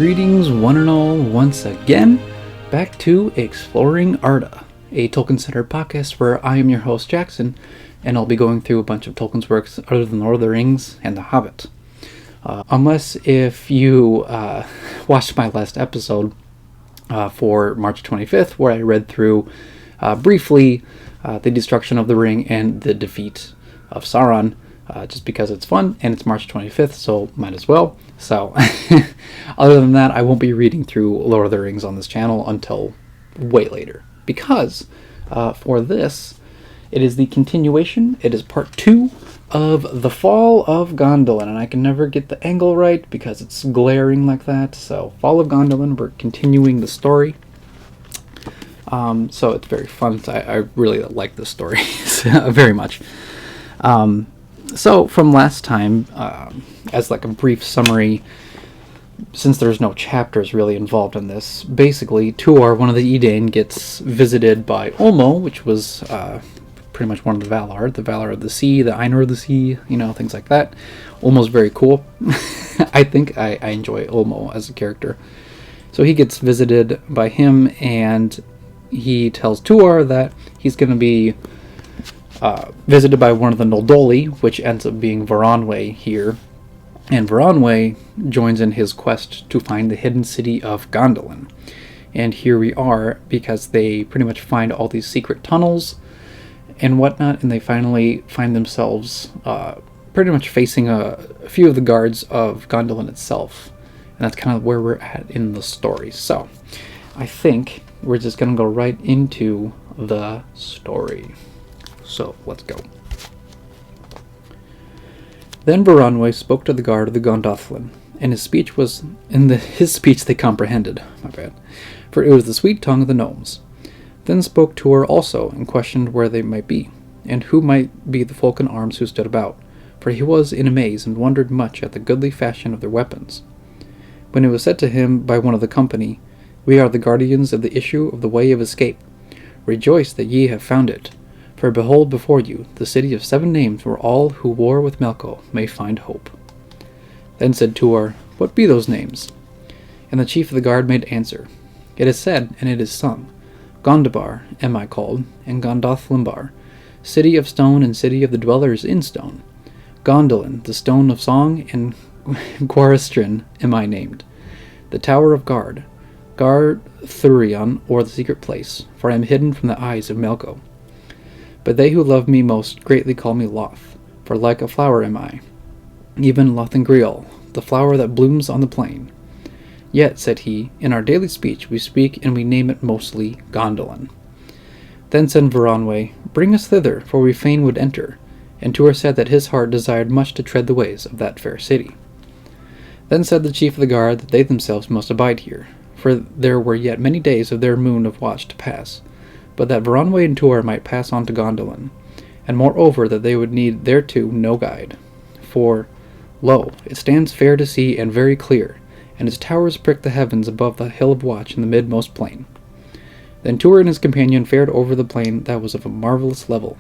Greetings one and all once again, back to Exploring Arda, a Tolkien-centered podcast where I am your host Jackson, and I'll be going through a bunch of Tolkien's works other than Lord of the Rings and The Hobbit. Unless if you watched my last episode for March 25th, where I read through briefly the destruction of the ring and the defeat of Sauron, just because it's fun, and it's March 25th, so might as well. So, other than that, I won't be reading through Lord of the Rings on this channel until way later. Because, for this, it is the continuation. It is part 2 of The Fall of Gondolin, and I can never get the angle right because it's glaring like that. So, Fall of Gondolin, we're continuing the story. So it's very fun. I really like this story very much. So from last time, as like a brief summary, since there's no chapters really involved in this, basically Tuor, one of the Edain, gets visited by Ulmo, which was pretty much one of the Valar of the Sea, the Ainur of the Sea, things like that. Ulmo's very cool. I think I enjoy Ulmo as a character. So he gets visited by him, and he tells Tuor that he's going to be visited by one of the Noldoli, which ends up being Voronwe here. And Voronwe joins in his quest to find the hidden city of Gondolin. And here we are, because they pretty much find all these secret tunnels and whatnot, and they finally find themselves pretty much facing a few of the guards of Gondolin itself. And that's kind of where we're at in the story. So, I think we're just going to go right into the story. So, let's go. Then Voronwe spoke to the guard of the Gondolin, and his speech they comprehended, for it was the sweet tongue of the gnomes. Then spoke Tuor also, and questioned where they might be, and who might be the folk in arms who stood about, for he was in amaze, and wondered much at the goodly fashion of their weapons. When it was said to him by one of the company, "We are the guardians of the issue of the way of escape. Rejoice that ye have found it. For behold before you the city of 7 names, where all who war with Melko may find hope." Then said Tuor, "What be those names?" And the chief of the guard made answer, "It is said, and it is sung, Gondabar am I called, and Gondolimbar, city of stone and city of the dwellers in stone. Gondolin, the stone of song, and Gwarestrin am I named, the tower of guard, Thurion, or the secret place, for I am hidden from the eyes of Melko. But they who love me most greatly call me Loth, for like a flower am I, even Lothengriel, the flower that blooms on the plain. Yet, said he, in our daily speech we speak and we name it mostly Gondolin." Then said Voronwe, "Bring us thither, for we fain would enter." And Tuor said that his heart desired much to tread the ways of that fair city. Then said the chief of the guard that they themselves must abide here, for there were yet many days of their moon of watch to pass, but that Voronwe and Tuor might pass on to Gondolin, and moreover that they would need thereto no guide. For, lo, it stands fair to see and very clear, and its towers prick the heavens above the hill of watch in the midmost plain. Then Tuor and his companion fared over the plain that was of a marvellous level,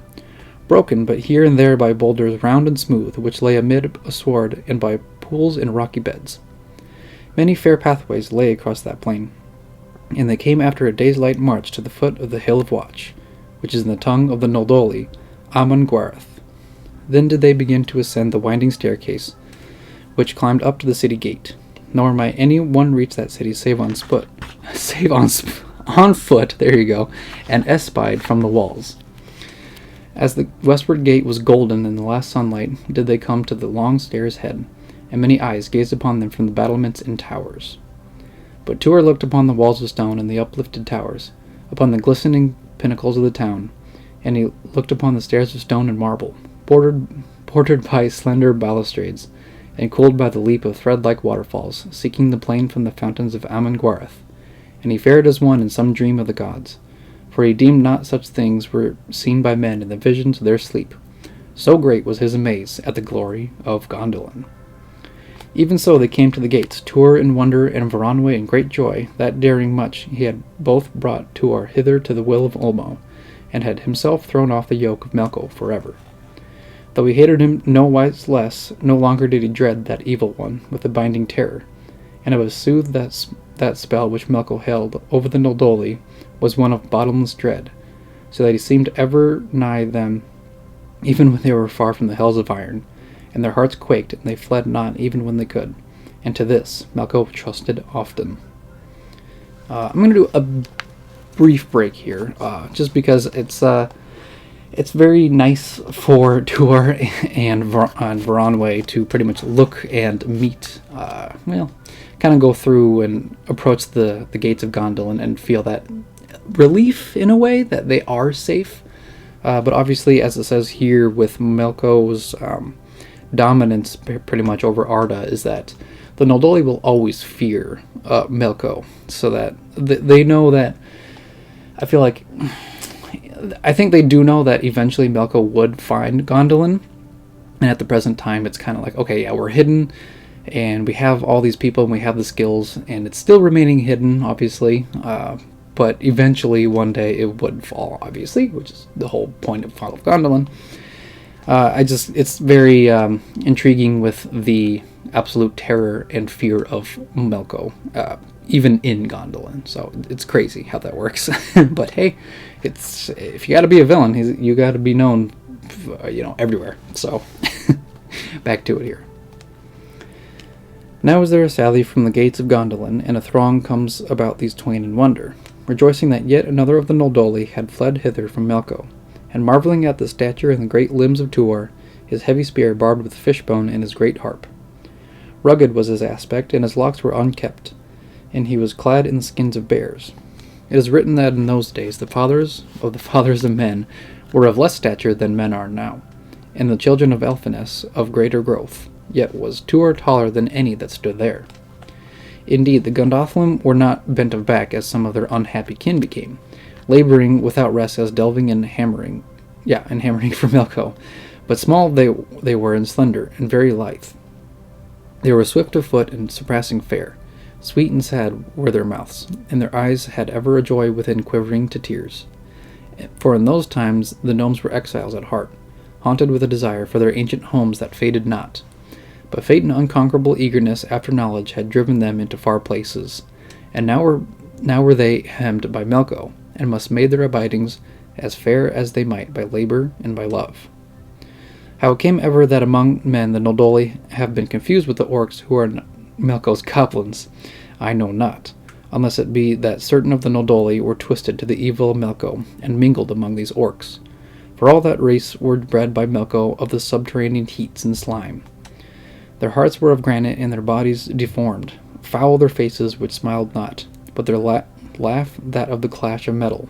broken but here and there by boulders round and smooth, which lay amid a sward, and by pools and rocky beds. Many fair pathways lay across that plain, and they came after a day's light march to the foot of the Hill of Watch, which is in the tongue of the Noldoli, Amon Gwareth. Then did they begin to ascend the winding staircase, which climbed up to the city gate. Nor might any one reach that city save on foot, there you go, and espied from the walls. As the westward gate was golden in the last sunlight, did they come to the long stairs head, and many eyes gazed upon them from the battlements and towers. But Tuor looked upon the walls of stone and the uplifted towers, upon the glistening pinnacles of the town, and he looked upon the stairs of stone and marble, bordered by slender balustrades, and cooled by the leap of thread-like waterfalls, seeking the plain from the fountains of Amon Gwareth. And he fared as one in some dream of the gods, for he deemed not such things were seen by men in the visions of their sleep. So great was his amaze at the glory of Gondolin. Even so they came to the gates, Tuor in wonder and Voronwe in great joy, that daring much he had both brought Tuor hither to the will of Ulmo, and had himself thrown off the yoke of Melko forever. Though he hated him no wise less, no longer did he dread that evil one with a binding terror, and it was soothed that spell which Melko held over the Noldoli was one of bottomless dread, so that he seemed ever nigh them, even when they were far from the hells of iron, and their hearts quaked, and they fled not even when they could. And to this Melko trusted often. I'm going to do a brief break here, just because it's very nice for Tuor and Voronwe to pretty much look and meet, kind of go through and approach the gates of Gondolin and feel that relief in a way that they are safe. But obviously, as it says here, with Melko's dominance pretty much over Arda, is that the Noldoli will always fear Melko, so that they know that. I think they do know that eventually Melko would find Gondolin, and at the present time it's kind of like, okay, yeah, we're hidden, and we have all these people, and we have the skills, and it's still remaining hidden, obviously, but eventually one day it would fall, obviously, which is the whole point of Fall of Gondolin. It's very intriguing with the absolute terror and fear of Melko, even in Gondolin. So it's crazy how that works. But hey, if you got to be a villain, you got to be known, everywhere. So back to it here. Now is there a sally from the gates of Gondolin, and a throng comes about these twain in wonder, rejoicing that yet another of the Noldoli had fled hither from Melko, and marveling at the stature and the great limbs of Tuor, his heavy spear barbed with fishbone and his great harp. Rugged was his aspect, and his locks were unkempt, and he was clad in the skins of bears. It is written that in those days the fathers of men were of less stature than men are now, and the children of Elfiness of greater growth, yet was Tuor taller than any that stood there. Indeed, the Gondolin were not bent of back as some of their unhappy kin became, laboring without rest as delving and hammering for Melko, but small they were and slender, and very lithe. They were swift of foot and surpassing fair. Sweet and sad were their mouths, and their eyes had ever a joy within quivering to tears. For in those times the gnomes were exiles at heart, haunted with a desire for their ancient homes that faded not. But fate and unconquerable eagerness after knowledge had driven them into far places, and now were they hemmed by Melko, and must make their abidings as fair as they might by labor and by love. How it came ever that among men the Noldoli have been confused with the orcs who are Melko's goblins, I know not, unless it be that certain of the Noldoli were twisted to the evil of Melko, and mingled among these orcs. For all that race were bred by Melko of the subterranean heats and slime. Their hearts were of granite, and their bodies deformed, foul their faces which smiled not, but their laugh that of the clash of metal,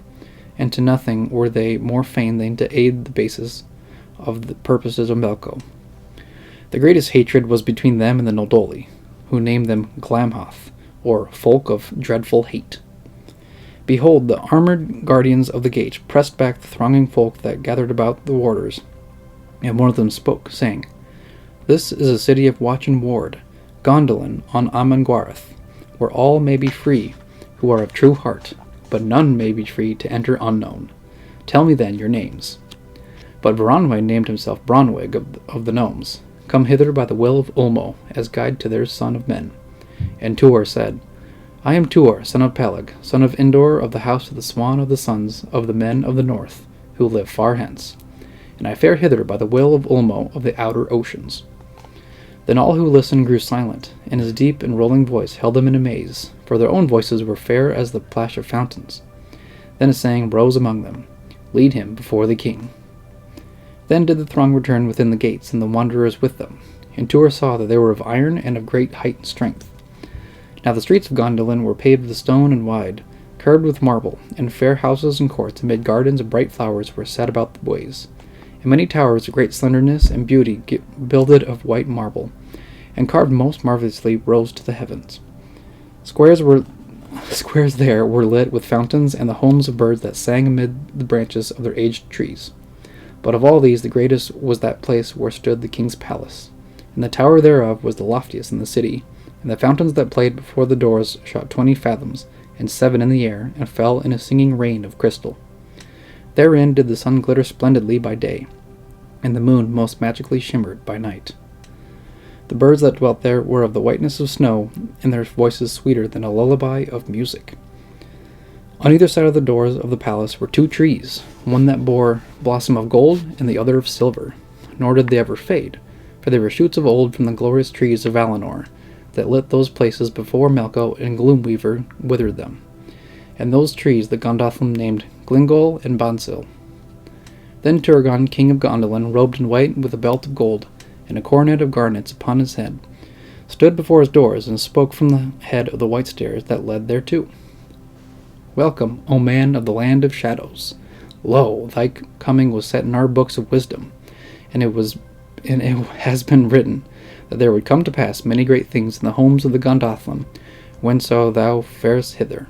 and to nothing were they more fain than to aid the basis of the purposes of Melko. The greatest hatred was between them and the Noldoli, who named them Glamhoth, or folk of dreadful hate. Behold, the armored guardians of the gate pressed back the thronging folk that gathered about the warders, and one of them spoke, saying, This is a city of watch and ward, Gondolin on Amangwareth, where all may be free who are of true heart, but none may be free to enter unknown. Tell me then your names. But Voronwe named himself Bronwig of the gnomes, come hither by the will of Ulmo, as guide to their son of men. And Tuor said, I am Tuor, son of Peleg, son of Indor of the house of the swan of the sons of the men of the north, who live far hence. And I fare hither by the will of Ulmo of the outer oceans. Then all who listened grew silent, and his deep and rolling voice held them in amaze, for their own voices were fair as the plash of fountains. Then a saying rose among them, Lead him before the king. Then did the throng return within the gates, and the wanderers with them, and Tuor saw that they were of iron and of great height and strength. Now the streets of Gondolin were paved with stone and wide, carved with marble, and fair houses and courts amid gardens of bright flowers were set about the ways, and many towers of great slenderness and beauty builded of white marble, and carved most marvelously rose to the heavens. Squares there were lit with fountains and the homes of birds that sang amid the branches of their aged trees. But of all these the greatest was that place where stood the king's palace, and the tower thereof was the loftiest in the city, and the fountains that played before the doors shot 20 fathoms, and 7 in the air, and fell in a singing rain of crystal. Therein did the sun glitter splendidly by day, and the moon most magically shimmered by night. The birds that dwelt there were of the whiteness of snow, and their voices sweeter than a lullaby of music. On either side of the doors of the palace were 2 trees, one that bore blossom of gold and the other of silver. Nor did they ever fade, for they were shoots of old from the glorious trees of Valinor, that lit those places before Melko and Gloomweaver withered them. And those trees the Gondolin named Glingol and Bansil. Then Turgon, king of Gondolin, robed in white with a belt of gold and a coronet of garnets upon his head, stood before his doors and spoke from the head of the white stairs that led thereto. Welcome, O man of the land of shadows. Lo, thy coming was set in our books of wisdom, and it has been written that there would come to pass many great things in the homes of the Gondolin, whenso thou farest hither.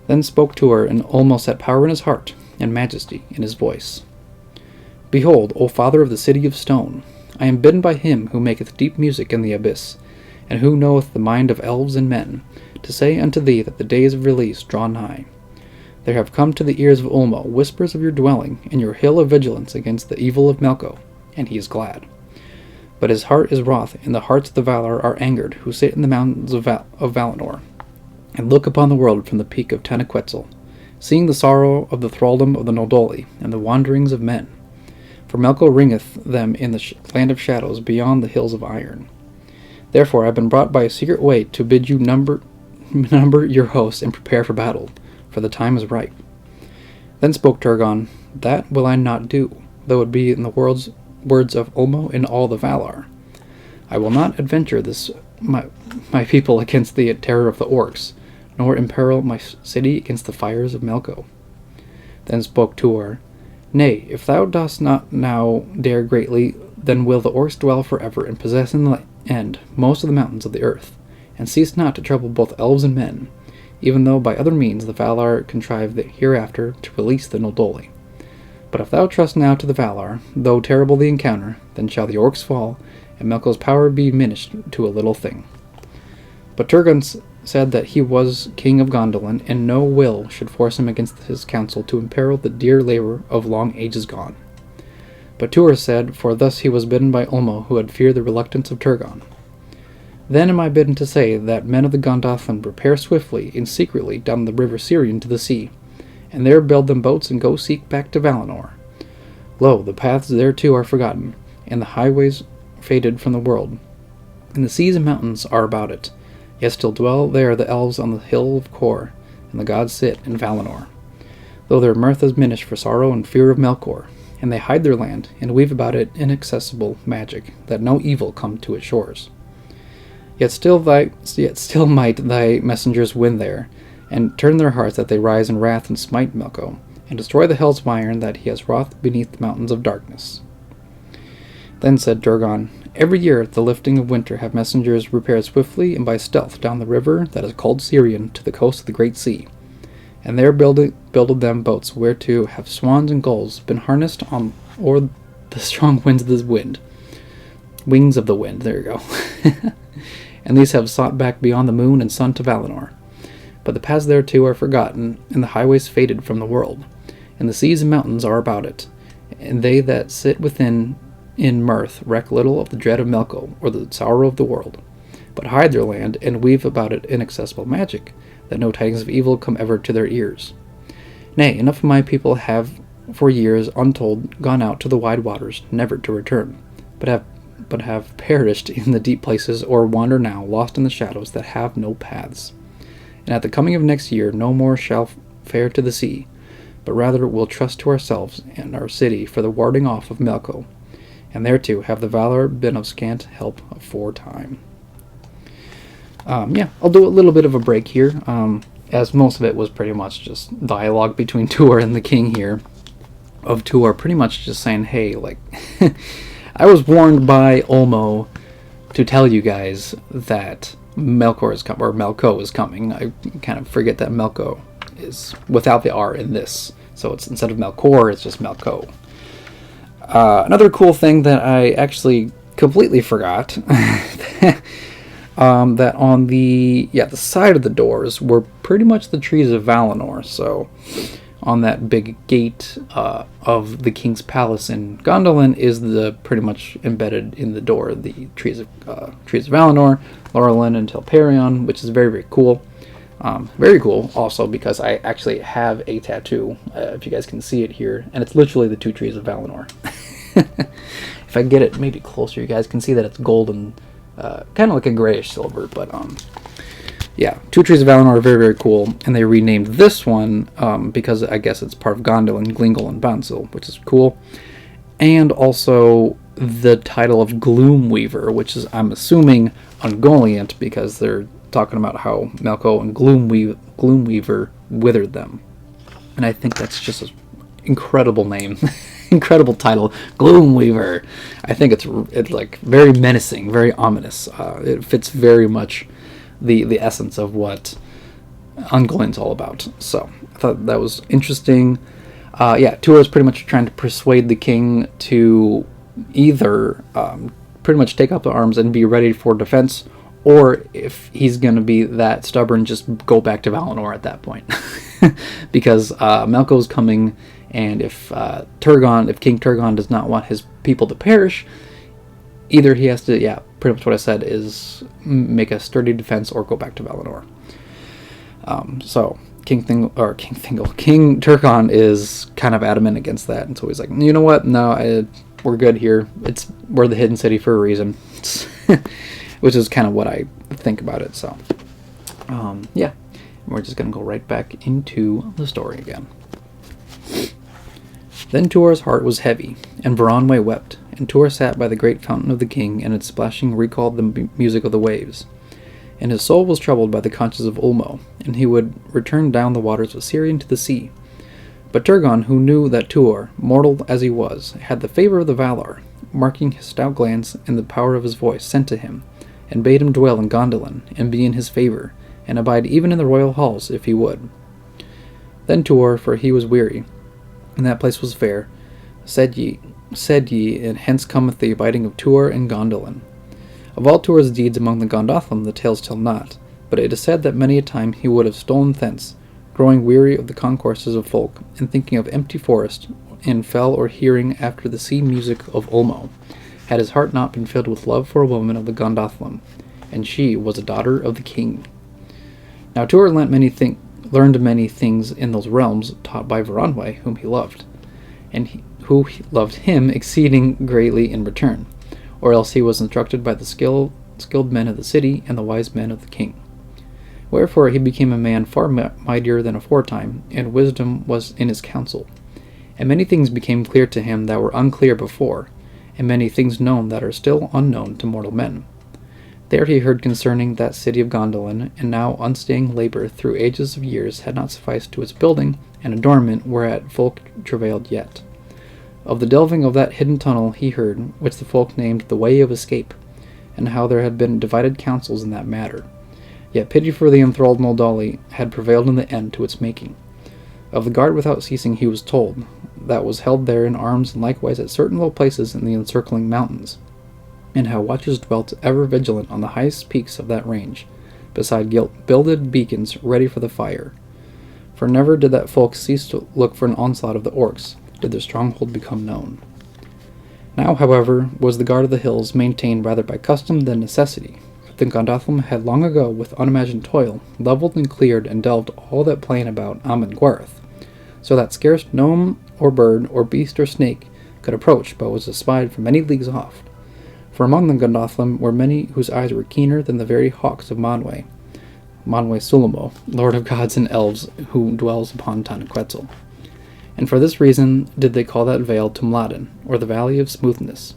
Then spoke Tuor, and Ulmo set power in his heart, and majesty in his voice. Behold, O father of the city of stone, I am bidden by him who maketh deep music in the abyss, and who knoweth the mind of elves and men, to say unto thee that the days of release draw nigh. There have come to the ears of Ulmo whispers of your dwelling, and your hill of vigilance against the evil of Melko, and he is glad. But his heart is wroth, and the hearts of the Valar are angered, who sit in the mountains of Valinor, and look upon the world from the peak of Tanaquetzal, seeing the sorrow of the thraldom of the Noldoli, and the wanderings of men. For Melko ringeth them in the land of shadows beyond the hills of iron. Therefore I have been brought by a secret way to bid you number your hosts and prepare for battle, for the time is ripe. Then spoke Turgon, That will I not do, though it be in the words of Ulmo and all the Valar. I will not adventure my people against the terror of the orcs, nor imperil my city against the fires of Melko. Then spoke Tuor, Nay, if thou dost not now dare greatly, then will the orcs dwell forever and possess in the end most of the mountains of the earth, and cease not to trouble both elves and men, even though by other means the Valar contrive hereafter to release the Noldoli. But if thou trust now to the Valar, though terrible the encounter, then shall the orcs fall, and Melko's power be diminished to a little thing. But Turgon said that he was king of Gondolin, and no will should force him against his counsel to imperil the dear labor of long ages gone. But Tuor said, for thus he was bidden by Ulmo, who had feared the reluctance of Turgon. Then am I bidden to say that men of the Gondolin prepare swiftly and secretly down the river Sirion to the sea, and there build them boats and go seek back to Valinor. Lo, the paths thereto are forgotten, and the highways faded from the world, and the seas and mountains are about it, yet still dwell there the elves on the hill of Kor, and the gods sit in Valinor, though their mirth is diminished for sorrow and fear of Melkor, and they hide their land, and weave about it inaccessible magic, that no evil come to its shores. Yet still might thy messengers win there, and turn their hearts that they rise in wrath and smite Melko, and destroy the hells of iron that he has wrought beneath the mountains of darkness. Then said Turgon, Every year at the lifting of winter have messengers repaired swiftly and by stealth down the river that is called Sirion to the coast of the great sea, and there builded them boats whereto have swans and gulls been harnessed on o'er the strong winds of the wind. Wings of the wind, there you go. And these have sought back beyond the moon and sun to Valinor. But the paths thereto are forgotten, and the highways faded from the world, and the seas and mountains are about it, and they that sit within in mirth reck little of the dread of Melko, or the sorrow of the world, but hide their land, and weave about it inaccessible magic, that no tidings of evil come ever to their ears. Nay, enough of my people have for years untold gone out to the wide waters, never to return, but have perished in the deep places, or wander now, lost in the shadows that have no paths. And at the coming of next year no more shall fare to the sea, but rather will trust to ourselves and our city for the warding off of Melko, and thereto have the Valar been of scant help aforetime. I'll do a little bit of a break here, as most of it was pretty much just dialogue between Tuor and the king here, of Tuor pretty much just saying, hey, like, I was warned by Ulmo to tell you guys that Melkor is coming. I kind of forget that Melko is without the R in this, so it's instead of Melkor, it's just Melko. Another cool thing that I actually completely forgot, that on the side of the doors were pretty much the trees of Valinor. So on that big gate of the king's palace in Gondolin is the pretty much embedded in the door the trees of Valinor, Laurelin, and Telperion, which is very, very cool. Very cool also because I actually have a tattoo, if you guys can see it here, and it's literally the 2 trees of Valinor. If I get it maybe closer, you guys can see that it's golden, kind of like a grayish silver, but yeah, 2 trees of Valinor are very, very cool, and they renamed this one because I guess it's part of Gondolin, Glingol, and Bansil, which is cool. And also the title of Gloomweaver, which is, I'm assuming, Ungoliant, because they're talking about how Melko and Gloomweaver withered them. And I think that's just an incredible name. Incredible title, Gloomweaver. I think it's like very menacing, very ominous. It fits very much the essence of what Ungoliant's all about. So I thought that was interesting. Yeah, Tuor is pretty much trying to persuade the king to either pretty much take up the arms and be ready for defense, or if he's going to be that stubborn, just go back to Valinor at that point. Because Melko's coming, and if King Turgon does not want his people to perish, either he has to, yeah, pretty much what I said is make a sturdy defense or go back to Valinor. So King Turgon is kind of adamant against that, and so he's like, you know what? No, we're good here. We're the Hidden City for a reason, which is kind of what I think about it. So, yeah, we're just gonna go right back into the story again. Then Tuor's heart was heavy, and Voronwe wept, and Tuor sat by the great fountain of the king, and its splashing recalled the music of the waves. And his soul was troubled by the conscience of Ulmo, and he would return down the waters of Syria into the sea. But Turgon, who knew that Tuor, mortal as he was, had the favor of the Valar, marking his stout glance and the power of his voice, sent to him, and bade him dwell in Gondolin, and be in his favor, and abide even in the royal halls, if he would. Then Tuor, for he was weary, and that place was fair, said ye, and hence cometh the abiding of Tuor in Gondolin. Of all Tuor's deeds among the Gondolin the tales tell not, but it is said that many a time he would have stolen thence, growing weary of the concourses of folk, and thinking of empty forest, and fell or hearing after the sea music of Ulmo, had his heart not been filled with love for a woman of the Gondolin, and she was a daughter of the king. Now Tuor learned many things in those realms, taught by Voronwe, whom he loved, and who loved him exceeding greatly in return, or else he was instructed by the skilled men of the city and the wise men of the king. Wherefore he became a man far mightier than aforetime, and wisdom was in his counsel. And many things became clear to him that were unclear before, and many things known that are still unknown to mortal men. There he heard concerning that city of Gondolin, and now unstaying labor through ages of years had not sufficed to its building and adornment, whereat folk travailed yet. Of the delving of that hidden tunnel he heard, which the folk named the Way of Escape, and how there had been divided counsels in that matter. Yet pity for the enthralled Noldali had prevailed in the end to its making. Of the guard without ceasing he was told, that was held there in arms, and likewise at certain low places in the encircling mountains, and how watchers dwelt ever vigilant on the highest peaks of that range, beside builded beacons ready for the fire. For never did that folk cease to look for an onslaught of the orcs, did their stronghold become known. Now, however, was the guard of the hills maintained rather by custom than necessity. The Gondolin had long ago, with unimagined toil, leveled and cleared and delved all that plain about Amon-Gwarth, so that scarce gnome or bird or beast or snake could approach, but was espied from many leagues off. For among the Gondolin were many whose eyes were keener than the very hawks of Manwe Sulmo, lord of gods and elves, who dwells upon Tanaquetzal. And for this reason did they call that vale Tumladen, or the Valley of Smoothness.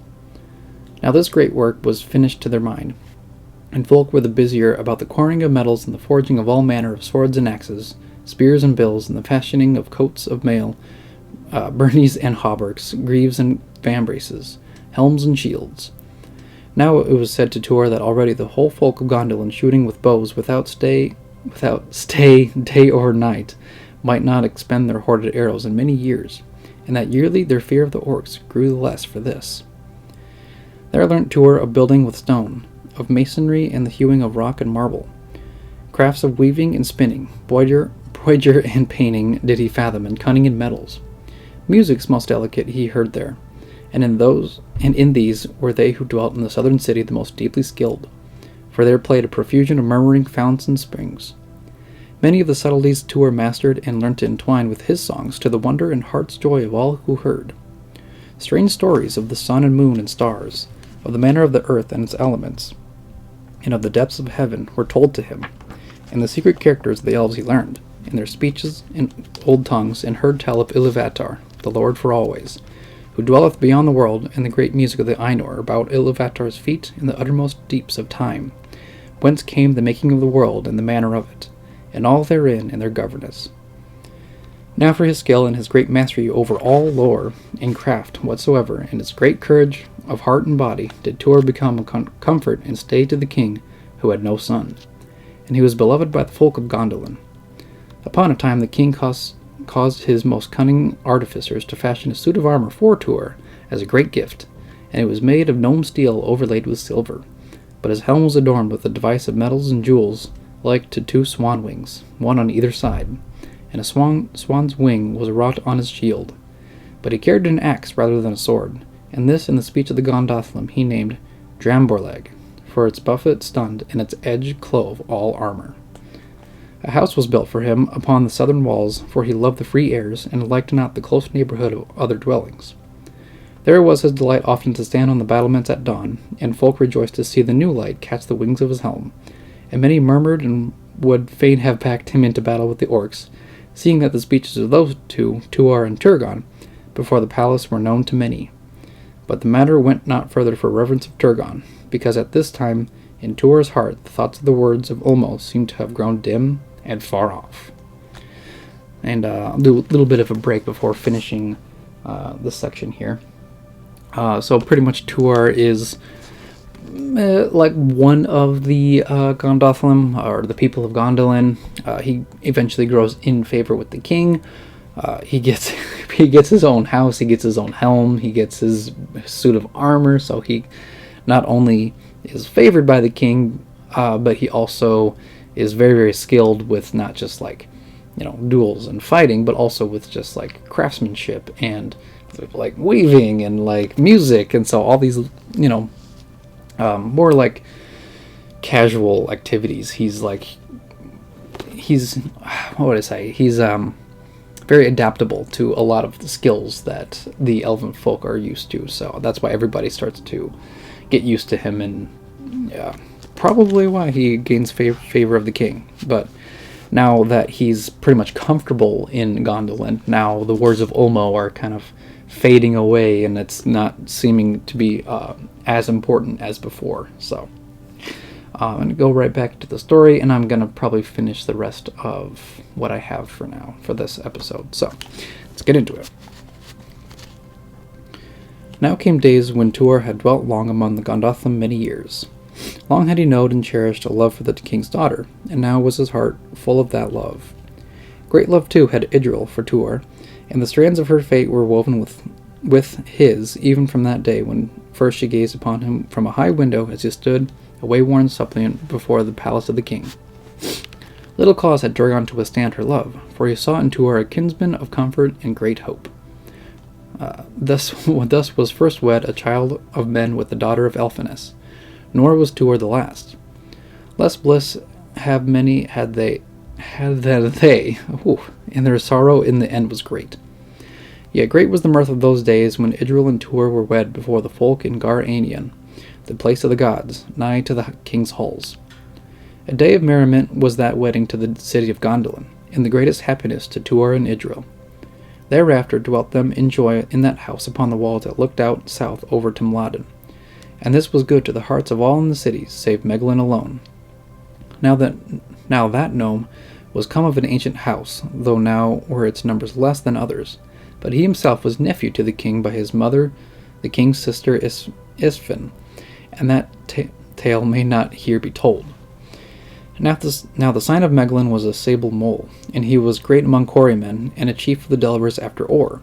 Now this great work was finished to their mind, and folk were the busier about the quarrying of metals and the forging of all manner of swords and axes, spears and bills, and the fashioning of coats of mail, byrnies and hauberks, greaves and vambraces, helms and shields. Now it was said to Tuor that already the whole folk of Gondolin, shooting with bows without stay, day or night, might not expend their hoarded arrows in many years, and that yearly their fear of the orcs grew the less for this. There learnt Tuor of building with stone, of masonry and the hewing of rock and marble, crafts of weaving and spinning, broidery and painting did he fathom, and cunning in metals. Music's most delicate he heard there, and in these were they who dwelt in the southern city the most deeply skilled, for there played a profusion of murmuring fountains and springs. Many of the subtleties Tuor mastered and learnt to entwine with his songs, to the wonder and heart's joy of all who heard. Strange stories of the sun and moon and stars, of the manner of the earth and its elements, and of the depths of heaven were told to him, and the secret characters of the elves he learned, in their speeches in old tongues, and heard tell of Iluvatar, the Lord for always, who dwelleth beyond the world, and the great music of the Ainur about Iluvatar's feet in the uttermost deeps of time, whence came the making of the world and the manner of it, and all therein and their governance. Now for his skill and his great mastery over all lore and craft whatsoever, and his great courage of heart and body, did Tuor become a comfort and stay to the king who had no son, and he was beloved by the folk of Gondolin. Upon a time the king caused his most cunning artificers to fashion a suit of armor for Tuor as a great gift, and it was made of gnome steel overlaid with silver, but his helm was adorned with a device of metals and jewels like to two swan wings, one on either side, and a swan's wing was wrought on his shield. But he carried an axe rather than a sword, and this in the speech of the Gondolin he named Dramborleg, for its buffet stunned and its edge clove all armor. A house was built for him upon the southern walls, for he loved the free airs, and liked not the close neighborhood of other dwellings. There was his delight often to stand on the battlements at dawn, and folk rejoiced to see the new light catch the wings of his helm, and many murmured and would fain have packed him into battle with the orcs, seeing that the speeches of those two, Tuor and Turgon, before the palace were known to many. But the matter went not further for reverence of Turgon, because at this time in Tuor's heart the thoughts of the words of Ulmo seemed to have grown dim and far off. And I'll do a little bit of a break before finishing this section here. So pretty much Tuor is like one of the Gondolin, or the people of Gondolin. He eventually grows in favor with the king. He gets his own house, he gets his own helm, he gets his suit of armor, so he not only is favored by the king, but he also is very, very skilled with not just like, duels and fighting, but also with just like craftsmanship and like weaving and like music, and so all these, more like casual activities. He's what would I say? He's very adaptable to a lot of the skills that the elven folk are used to. So that's why everybody starts to get used to him, and probably why he gains favor of the king. But now that he's pretty much comfortable in Gondolin, now the words of Ulmo are kind of fading away, and it's not seeming to be as important as before. So I'm going to go right back to the story, and I'm going to probably finish the rest of what I have for now for this episode. So let's get into it. Now came days when Tuor had dwelt long among the Gondolin many years. Long had he known and cherished a love for the king's daughter, and now was his heart full of that love. Great love, too, had Idril for Tuor, and the strands of her fate were woven with his, even from that day when first she gazed upon him from a high window as he stood, a wayworn suppliant, before the palace of the king. Little cause had Turgon to withstand her love, for he saw in Tuor a kinsman of comfort and great hope. Thus was first wed a child of men with the daughter of Elfiness, nor was Tuor the last. Less bliss have many had they, and their sorrow in the end was great. Yet great was the mirth of those days when Idril and Tuor were wed before the folk in Gar Aenion, the place of the gods, nigh to the king's halls. A day of merriment was that wedding to the city of Gondolin, and the greatest happiness to Tuor and Idril. Thereafter dwelt them in joy in that house upon the wall that looked out south over to Mladen, and this was good to the hearts of all in the cities, save Megalin alone. Now that gnome was come of an ancient house, though now were its numbers less than others, but he himself was nephew to the king by his mother, the king's sister Isfin, and that tale may not here be told. Now the sign of Megalin was a sable mole, and he was great among quarrymen, and a chief of the delvers after ore,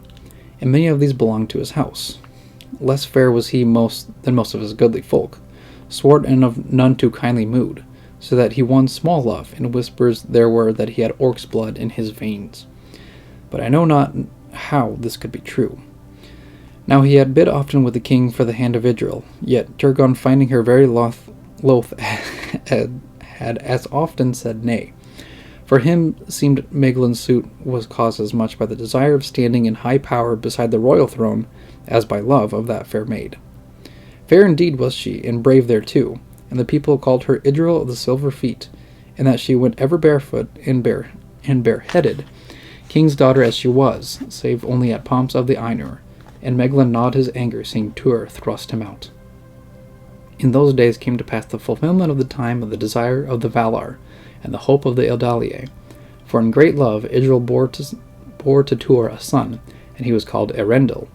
and many of these belonged to his house. Less fair was he than most of his goodly folk, swart and of none too kindly mood, so that he won small love, and whispers there were that he had orc's blood in his veins. But I know not how this could be true. Now he had bid often with the king for the hand of Idril, yet Turgon, finding her very loth, had as often said nay. For him seemed Meglin's suit was caused as much by the desire of standing in high power beside the royal throne as by love of that fair maid. Fair indeed was she, and brave thereto, and the people called her Idril of the silver feet, and that she went ever barefoot and bareheaded, king's daughter as she was, save only at pomps of the Ainur, and Meglin gnawed his anger, seeing Tuor thrust him out. In those days came to pass the fulfillment of the time of the desire of the Valar, and the hope of the Eldalier. For in great love Idril bore to Tuor a son, and he was called Erendil.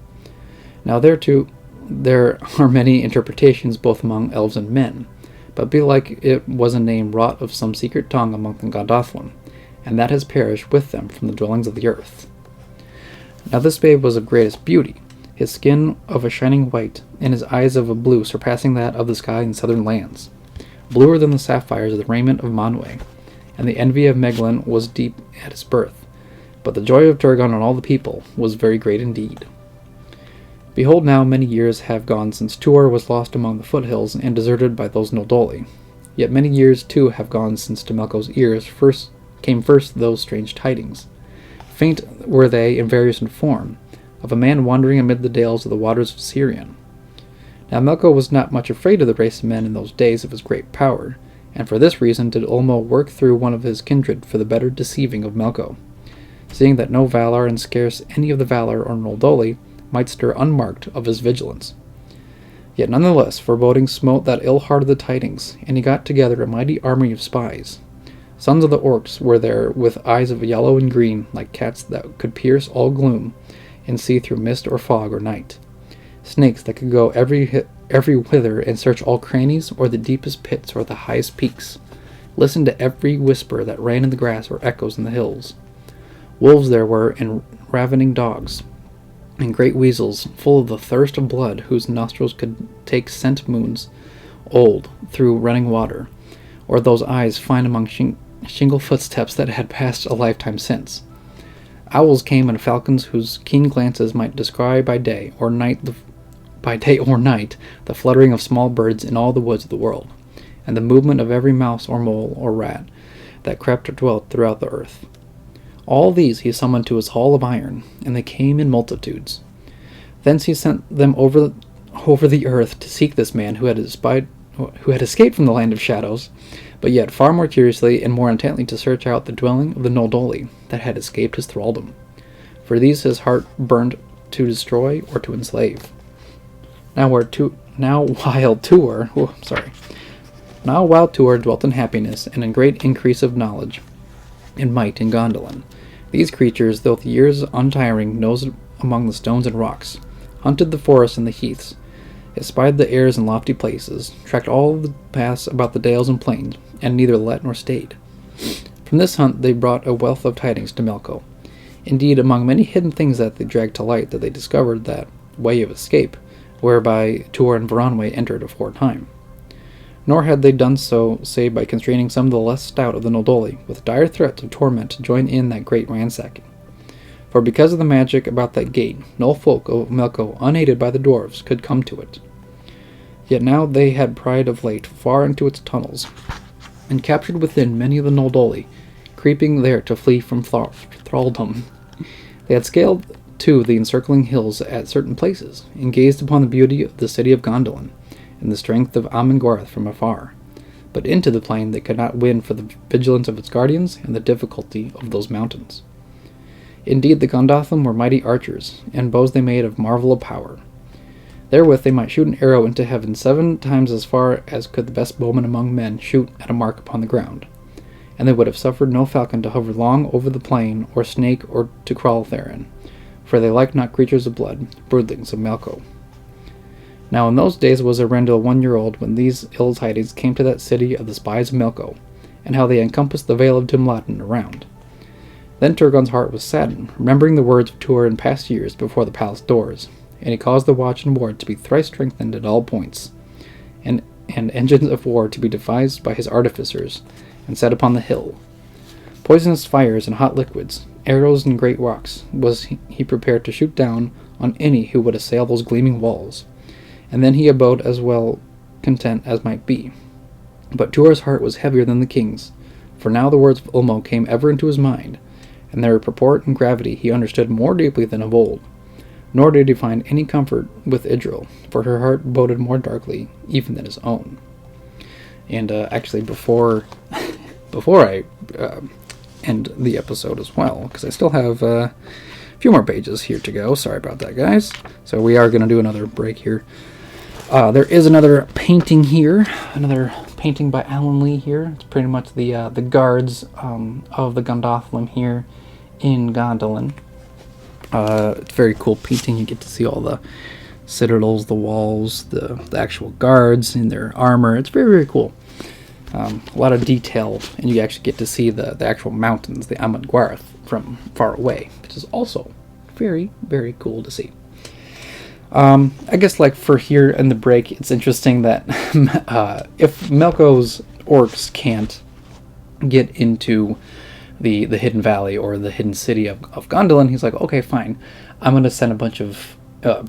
Now thereto there are many interpretations both among elves and men, but belike it was a name wrought of some secret tongue among the Gondolin, and that has perished with them from the dwellings of the earth. Now this babe was of greatest beauty, his skin of a shining white, and his eyes of a blue surpassing that of the sky in southern lands, bluer than the sapphires of the raiment of Manwe, and the envy of Meglin was deep at his birth, but the joy of Turgon and all the people was very great indeed. Behold, now many years have gone since Tuor was lost among the foothills and deserted by those Noldoli, yet many years too have gone since to Melko's ears came first those strange tidings. Faint were they and various in form, of a man wandering amid the dales of the waters of Sirion. Now Melko was not much afraid of the race of men in those days of his great power, and for this reason did Ulmo work through one of his kindred for the better deceiving of Melko, seeing that no Valar and scarce any of the Valar or Noldoli might stir unmarked of his vigilance. Yet none the less foreboding smote that ill heart of the tidings, and he got together a mighty army of spies. Sons of the orcs were there, with eyes of yellow and green, like cats that could pierce all gloom, and see through mist or fog or night. Snakes that could go every whither and search all crannies or the deepest pits or the highest peaks. Listen to every whisper that ran in the grass or echoes in the hills. Wolves there were, and ravening dogs, and great weasels, full of the thirst of blood, whose nostrils could take scent moons old through running water, or those eyes find among shingle footsteps that had passed a lifetime since. Owls came, and falcons whose keen glances might descry by day or night the fluttering of small birds in all the woods of the world, and the movement of every mouse or mole or rat that crept or dwelt throughout the earth. All these he summoned to his hall of iron, and they came in multitudes. Thence he sent them over the earth to seek this man who had escaped from the land of shadows, but yet far more curiously and more intently to search out the dwelling of the Noldoli that had escaped his thraldom. For these his heart burned to destroy or to enslave. Now while Tuor dwelt in happiness and in great increase of knowledge and might in Gondolin, these creatures, though the years untiring, nosed among the stones and rocks, hunted the forests and the heaths, espied the airs and lofty places, tracked all the paths about the dales and plains, and neither let nor stayed. From this hunt they brought a wealth of tidings to Melko. Indeed, among many hidden things that they dragged to light, that they discovered that way of escape, whereby Tuor and Voronwe entered aforetime. Nor had they done so save by constraining some of the less stout of the Noldoli, with dire threats of torment to join in that great ransacking. For because of the magic about that gate, no folk of Melko, unaided by the dwarves, could come to it. Yet now they had pried of late far into its tunnels, and captured within many of the Noldoli, creeping there to flee from thraldom. They had scaled, too, the encircling hills at certain places, and gazed upon the beauty of the city of Gondolin, and the strength of Amangorth from afar. But into the plain they could not win for the vigilance of its guardians and the difficulty of those mountains. Indeed, the Gondolin were mighty archers, and bows they made of marvel of power. Therewith they might shoot an arrow into heaven 7 times as far as could the best bowman among men shoot at a mark upon the ground, and they would have suffered no falcon to hover long over the plain, or snake or to crawl therein, for they liked not creatures of blood, broodlings of Melko. Now in those days was Erendil 1 year old when these ill tidings came to that city of the spies of Melko, and how they encompassed the vale of Timladen around. Then Turgon's heart was saddened, remembering the words of Tuor in past years before the palace doors, and he caused the watch and ward to be thrice strengthened at all points. And and engines of war to be devised by his artificers, and set upon the hill. Poisonous fires and hot liquids, arrows and great rocks, was he prepared to shoot down on any who would assail those gleaming walls, and then he abode as well content as might be. But Tuor's heart was heavier than the king's, for now the words of Ulmo came ever into his mind, and their purport and gravity he understood more deeply than of old. Nor did he find any comfort with Idril, for her heart boded more darkly even than his own. And actually, before I end the episode as well, because I still have a few more pages here to go. Sorry about that, guys. So we are going to do another break here. There is another painting here, another painting by Alan Lee here. It's pretty much the guards of the Gondolin here in Gondolin. It's a very cool painting. You get to see all the citadels, the walls, the actual guards in their armor. It's very, very cool. A lot of detail, and you actually get to see the actual mountains, the Amon-Gwarth, from far away, which is also very, very cool to see. I guess, like, for here in the break, it's interesting that if Melko's orcs can't get into the Hidden Valley or the Hidden City of Gondolin, he's like, okay, fine, I'm going to send a bunch of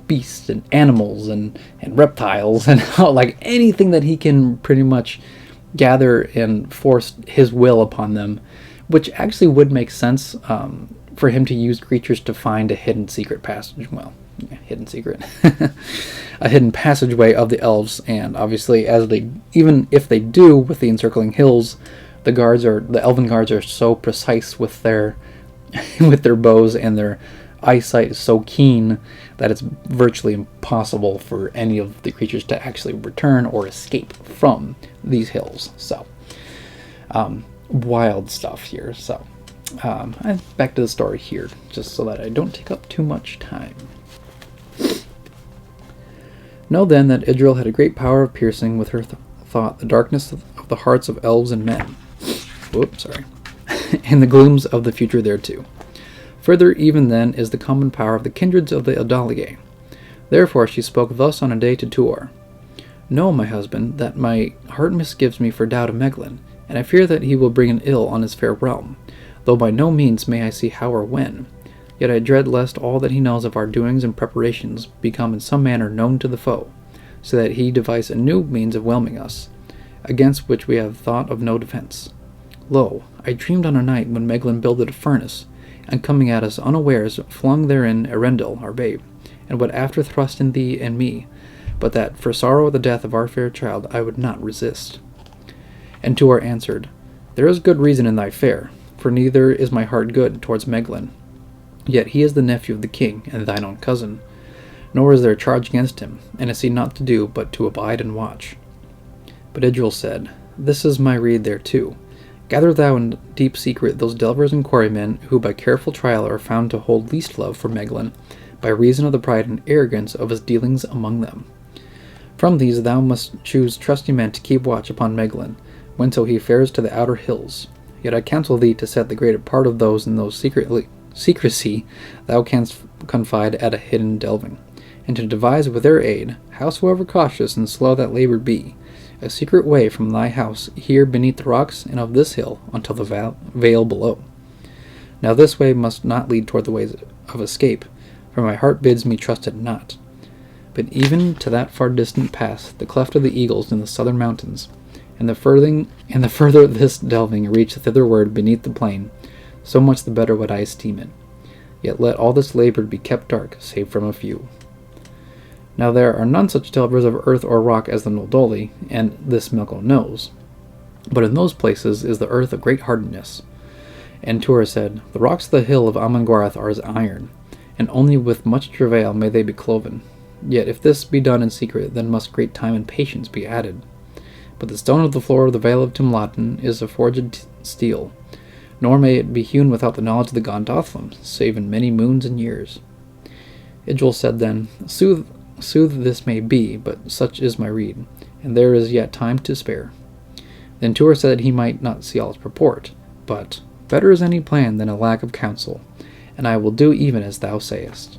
beasts and animals and reptiles and like anything that he can pretty much gather and force his will upon them, which actually would make sense for him to use creatures to find a hidden secret passage. Well, yeah, hidden secret. A hidden passageway of the elves, and obviously even if they do with the encircling hills, the elven guards are so precise with their bows, and their eyesight is so keen that it's virtually impossible for any of the creatures to actually return or escape from these hills. So, wild stuff here. So, back to the story here, just so that I don't take up too much time. Know then that Idril had a great power of piercing with her thought the darkness of the hearts of elves and men. Whoops, sorry. And the glooms of the future thereto. Further even then is the common power of the kindreds of the Edalige. Therefore she spoke thus on a day to Tuor. Know, my husband, that my heart misgives me for doubt of Meglin, and I fear that he will bring an ill on his fair realm, though by no means may I see how or when. Yet I dread lest all that he knows of our doings and preparations become in some manner known to the foe, so that he devise a new means of whelming us, against which we have thought of no defence. Lo, I dreamed on a night when Meglin builded a furnace, and coming at us unawares flung therein Erendil, our babe, and would after thrust in thee and me, but that for sorrow of the death of our fair child I would not resist. And Tuor answered, There is good reason in thy fear, for neither is my heart good towards Meglin. Yet he is the nephew of the king, and thine own cousin, nor is there charge against him, and is he naught to do but to abide and watch. But Idril said, This is my rede thereto. Gather thou in deep secret those delvers and quarrymen who by careful trial are found to hold least love for Meglin, by reason of the pride and arrogance of his dealings among them. From these thou must choose trusty men to keep watch upon Meglin, whenso he fares to the outer hills. Yet I counsel thee to set the greater part of those in those secrecy thou canst confide at a hidden delving, and to devise with their aid, howsoever cautious and slow that labor be, a secret way from thy house here beneath the rocks and of this hill until the vale below. Now this way must not lead toward the ways of escape, for my heart bids me trust it not. But even to that far distant pass, the cleft of the eagles in the southern mountains, and the further this delving reach thitherward beneath the plain, so much the better would I esteem it. Yet let all this labor be kept dark, save from a few. Now there are none such delvers of earth or rock as the Noldoli, and this Melko knows. But in those places is the earth of great hardness. And Tuor said, The rocks of the hill of Amon-Gwarth are as iron, and only with much travail may they be cloven. Yet if this be done in secret, then must great time and patience be added. But the stone of the floor of the Vale of Timlaten is of forged steel, nor may it be hewn without the knowledge of the Gondolin, save in many moons and years. Idril said then, Sooth this may be, but such is my rede, and there is yet time to spare. Then Tuor said he might not see all its purport, but better is any plan than a lack of counsel, and I will do even as thou sayest.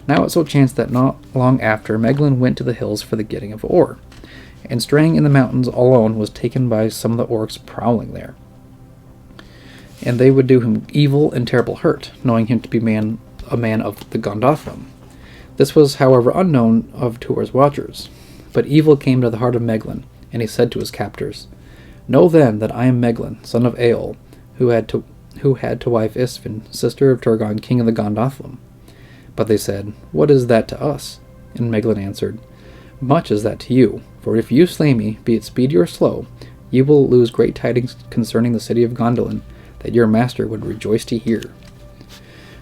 Now it so chanced that not long after Meglin went to the hills for the getting of ore, and straying in the mountains alone was taken by some of the orcs prowling there. And they would do him evil and terrible hurt, knowing him to be a man of the Gondolin. This was, however, unknown of Tuor's watchers. But evil came to the heart of Meglin, and he said to his captors, "Know then that I am Meglin, son of Eol, who had to wife Isfin, sister of Turgon, king of the Gondolin." But they said, "What is that to us?" And Meglin answered, "Much is that to you, for if you slay me, be it speedy or slow, you will lose great tidings concerning the city of Gondolin, that your master would rejoice to hear."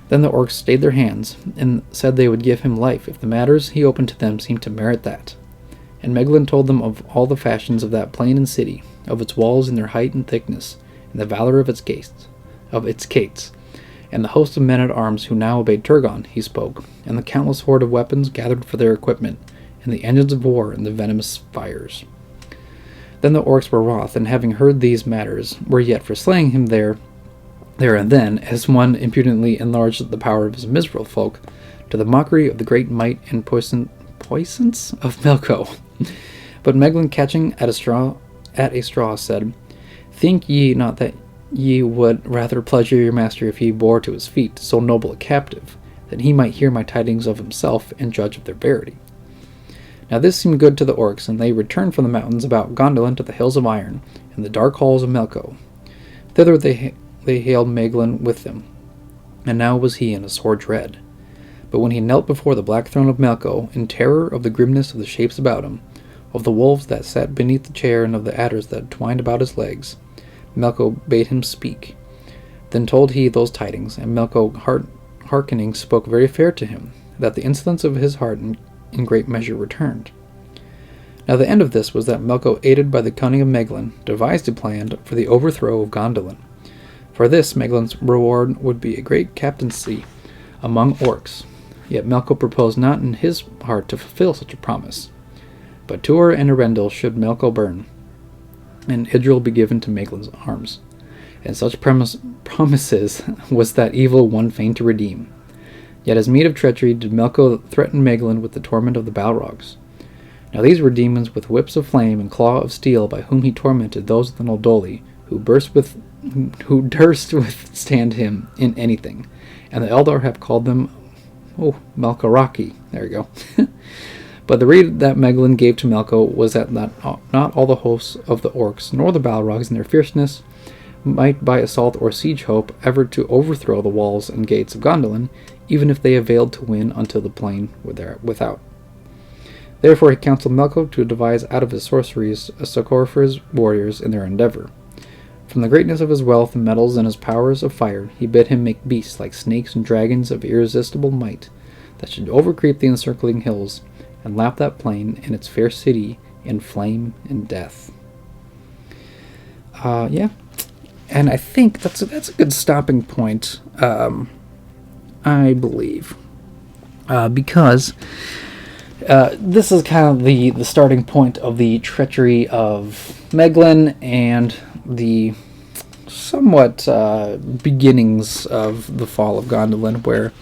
Then the orcs stayed their hands, and said they would give him life if the matters he opened to them seemed to merit that. And Meglin told them of all the fashions of that plain and city, of its walls and their height and thickness, and the valor of its gates, and the host of men-at-arms who now obeyed Turgon, he spoke, and the countless horde of weapons gathered for their equipment, and the engines of war and the venomous fires. Then the orcs were wroth, and having heard these matters, were yet for slaying him there and then, as one impudently enlarged the power of his miserable folk, to the mockery of the great might and puissance of Melko. But Meglin, catching at a straw, said, "Think ye not that ye would rather pleasure your master if he bore to his feet so noble a captive, that he might hear my tidings of himself and judge of their verity?" Now this seemed good to the orcs, and they returned from the mountains about Gondolin to the hills of iron, and the dark halls of Melko. Thither they hailed Meglin with them, and now was he in a sore dread. But when he knelt before the black throne of Melko, in terror of the grimness of the shapes about him, of the wolves that sat beneath the chair, and of the adders that twined about his legs, Melko bade him speak. Then told he those tidings, and Melko, hearkening, spoke very fair to him, that the insolence of his heart in great measure returned. Now the end of this was that Melko, aided by the cunning of Meglin, devised a plan for the overthrow of Gondolin. For this, Meglin's reward would be a great captaincy among orcs. Yet Melko proposed not in his heart to fulfill such a promise. But Tuor and Arendil should Melko burn, and Idril be given to Meglin's arms. And such promises was that evil one fain to redeem. Yet as meat of treachery did Melko threaten Meglin with the torment of the Balrogs. Now these were demons with whips of flame and claw of steel, by whom he tormented those of the Noldoli, who durst withstand him in anything. And the Eldar have called them Melkoraki. There you go. But the rede that Meglin gave to Melko was that not all the hosts of the orcs, nor the Balrogs in their fierceness, might by assault or siege hope ever to overthrow the walls and gates of Gondolin, even if they availed to win unto the plain without. Therefore he counselled Melko to devise out of his sorceries a succor for his warriors in their endeavour. From the greatness of his wealth and metals and his powers of fire, he bid him make beasts like snakes and dragons of irresistible might, that should overcreep the encircling hills, and lap that plain and its fair city in flame and death. Yeah. And I think that's a good stopping point, I believe. Because this is kind of the starting point of the treachery of Meglin and the somewhat beginnings of the fall of Gondolin, where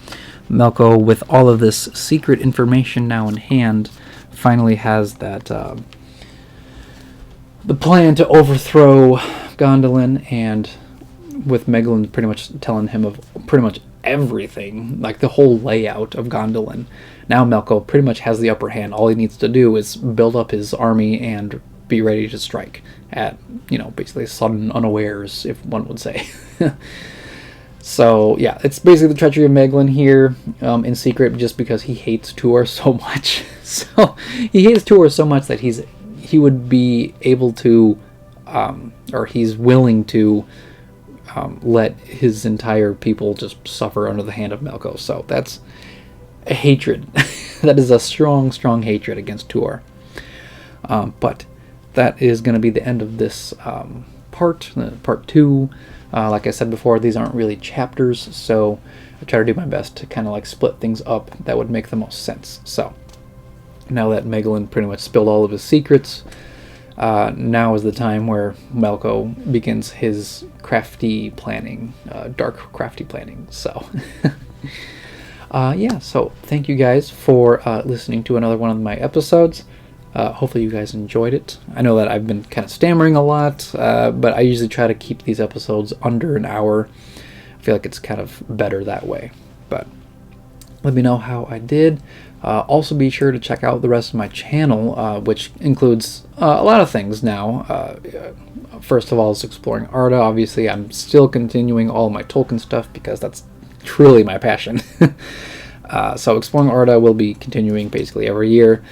Melko, with all of this secret information now in hand, finally has that the plan to overthrow Gondolin, and with Meglin pretty much telling him of pretty much everything, like the whole layout of Gondolin. Now Melko pretty much has the upper hand. All he needs to do is build up his army and be ready to strike at, basically sudden unawares, if one would say. So, yeah, it's basically the treachery of Meglin here, in secret, just because he hates Tuor so much. So, he hates Tuor so much that he would be able to, or he's willing to, let his entire people just suffer under the hand of Melko. So, that's a hatred. That is a strong, strong hatred against Tuor. But that is going to be the end of this part 2. Like I said before, these aren't really chapters, so I try to do my best to kind of like split things up that would make the most sense. So, now that Meglin pretty much spilled all of his secrets, now is the time where Melko begins his crafty planning, dark crafty planning. So, yeah, so thank you guys for listening to another one of my episodes. Hopefully you guys enjoyed it. I know that I've been kind of stammering a lot, but I usually try to keep these episodes under an hour. I feel like it's kind of better that way. But let me know how I did. Also be sure to check out the rest of my channel, which includes a lot of things now. First of all is Exploring Arda. Obviously, I'm still continuing all my Tolkien stuff because that's truly my passion. So Exploring Arda will be continuing basically every year.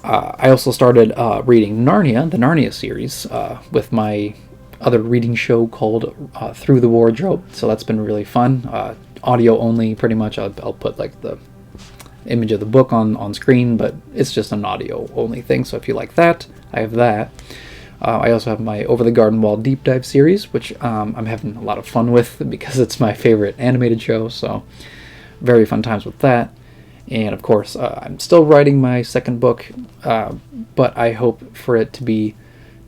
I also started reading Narnia, the Narnia series, with my other reading show called Through the Wardrobe. So that's been really fun. Audio only, pretty much. I'll put like the image of the book on screen, but it's just an audio only thing. So if you like that, I have that. I also have my Over the Garden Wall deep dive series, which I'm having a lot of fun with because it's my favorite animated show. So very fun times with that. And of course, I'm still writing my second book, but I hope for it to be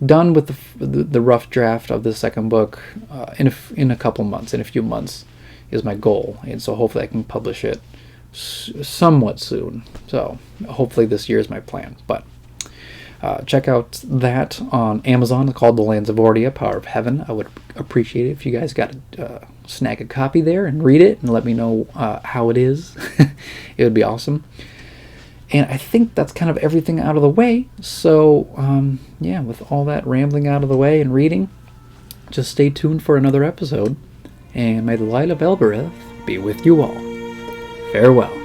done with the rough draft of the second book in a couple months, in a few months is my goal. And so hopefully I can publish it somewhat soon. So hopefully this year is my plan. But check out that on Amazon. It's called The Lands of Ordia, Power of Heaven. I would appreciate it if you guys got to snag a copy there and read it and let me know how it is. It would be awesome. And I think that's kind of everything out of the way. So, yeah, with all that rambling out of the way and reading, just stay tuned for another episode. And may the light of Elbereth be with you all. Farewell.